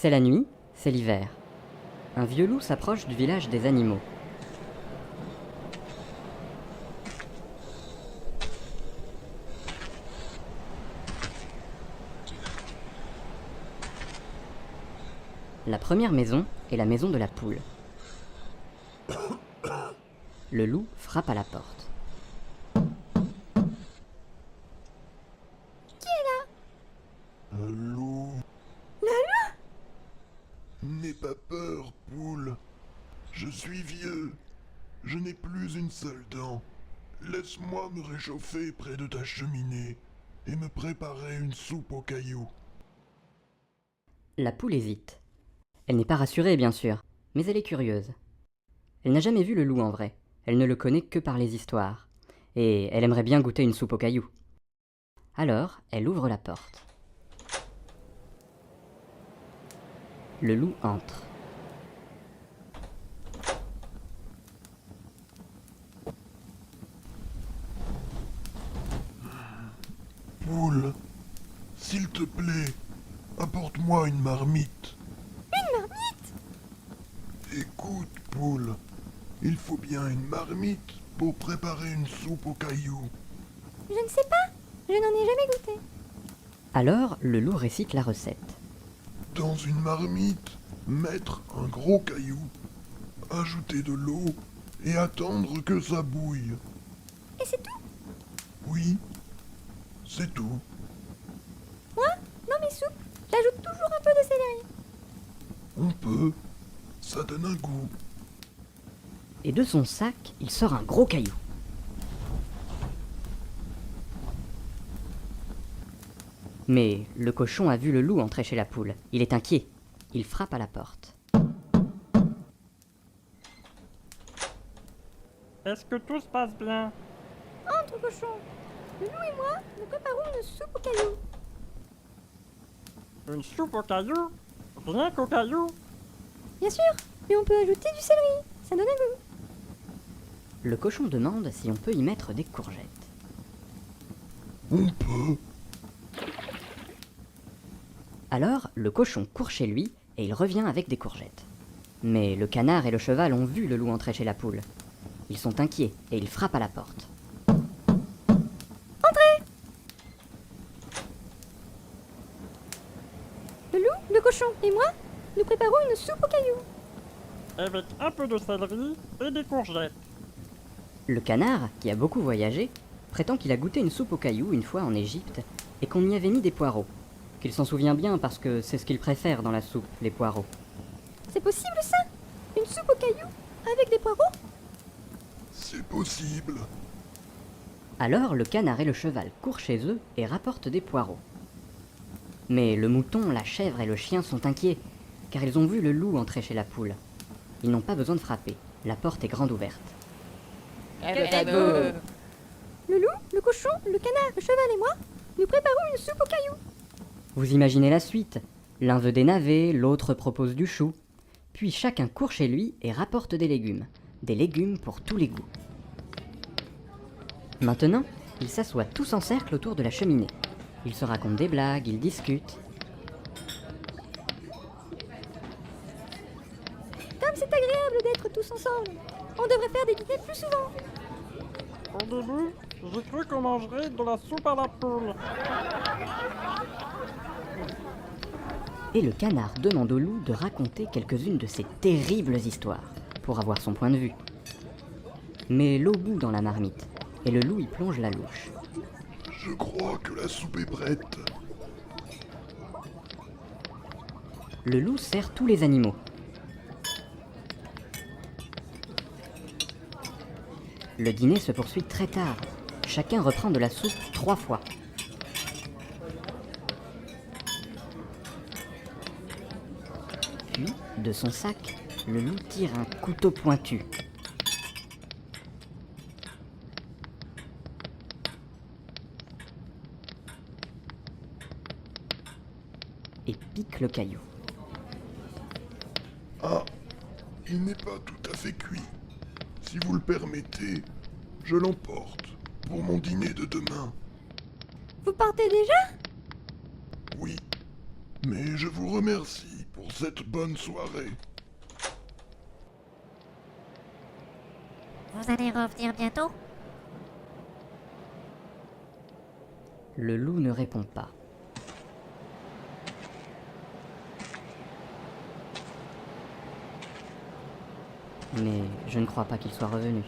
C'est la nuit, c'est l'hiver. Un vieux loup s'approche du village des animaux. La première maison est la maison de la poule. Le loup frappe à la porte. Un loup. N'aie pas peur, poule. Je suis vieux. Je n'ai plus une seule dent. Laisse-moi me réchauffer près de ta cheminée et me préparer une soupe aux cailloux. La poule hésite. Elle n'est pas rassurée, bien sûr, mais elle est curieuse. Elle n'a jamais vu le loup en vrai, elle ne le connaît que par les histoires, et elle aimerait bien goûter une soupe aux cailloux. Alors, elle ouvre la porte. Le loup entre. Poule, s'il te plaît, apporte-moi une marmite. Une marmite? Écoute, poule, il faut bien une marmite pour préparer une soupe aux cailloux. Je ne sais pas. Je n'en ai jamais goûté. Alors, le loup récite la recette. Dans une marmite, mettre un gros caillou, ajouter de l'eau et attendre que ça bouille. Et c'est tout? Oui, c'est tout. Moi, dans mes soupes, j'ajoute toujours un peu de céleri. On peut, ça donne un goût. Et de son sac, il sort un gros caillou. Mais le cochon a vu le loup entrer chez la poule. Il est inquiet. Il frappe à la porte. Est-ce que tout se passe bien? Entre, cochon. Le loup et moi, nous préparons une soupe aux cailloux. Une soupe aux cailloux? Rien qu'aux cailloux? Bien sûr, mais on peut ajouter du céleri. Ça donne un goût. Le cochon demande si on peut y mettre des courgettes. On peut. Alors, le cochon court chez lui et il revient avec des courgettes. Mais le canard et le cheval ont vu le loup entrer chez la poule. Ils sont inquiets et ils frappent à la porte. Entrez! Le loup, le cochon et moi, nous préparons une soupe aux cailloux. Avec un peu de céleri et des courgettes. Le canard, qui a beaucoup voyagé, prétend qu'il a goûté une soupe aux cailloux une fois en Égypte et qu'on y avait mis des poireaux. Qu'il s'en souvient bien parce que c'est ce qu'il préfère dans la soupe, les poireaux. C'est possible ça? Une soupe aux cailloux avec des poireaux? C'est possible. Alors le canard et le cheval courent chez eux et rapportent des poireaux. Mais le mouton, la chèvre et le chien sont inquiets, car ils ont vu le loup entrer chez la poule. Ils n'ont pas besoin de frapper, la porte est grande ouverte. Le loup, le cochon, le canard, le cheval et moi, nous préparons une soupe aux cailloux. Vous imaginez la suite. L'un veut des navets, l'autre propose du chou. Puis chacun court chez lui et rapporte des légumes. Des légumes pour tous les goûts. Maintenant, ils s'assoient tous en cercle autour de la cheminée. Ils se racontent des blagues, ils discutent. Comme c'est agréable d'être tous ensemble. On devrait faire des dîners plus souvent. Au début, j'ai cru qu'on mangerait de la soupe à la poule. Et le canard demande au loup de raconter quelques-unes de ses terribles histoires, pour avoir son point de vue. Mais l'eau bout dans la marmite, et le loup y plonge la louche. Je crois que la soupe est prête. Le loup sert tous les animaux. Le dîner se poursuit très tard. Chacun reprend de la soupe 3 fois. Puis, de son sac, le loup tire un couteau pointu. Et pique le caillou. Ah, il n'est pas tout à fait cuit. Si vous le permettez, je l'emporte pour mon dîner de demain. Vous partez déjà? Oui, mais je vous remercie pour pour cette bonne soirée. Vous allez revenir bientôt? Le loup ne répond pas. Mais je ne crois pas qu'il soit revenu.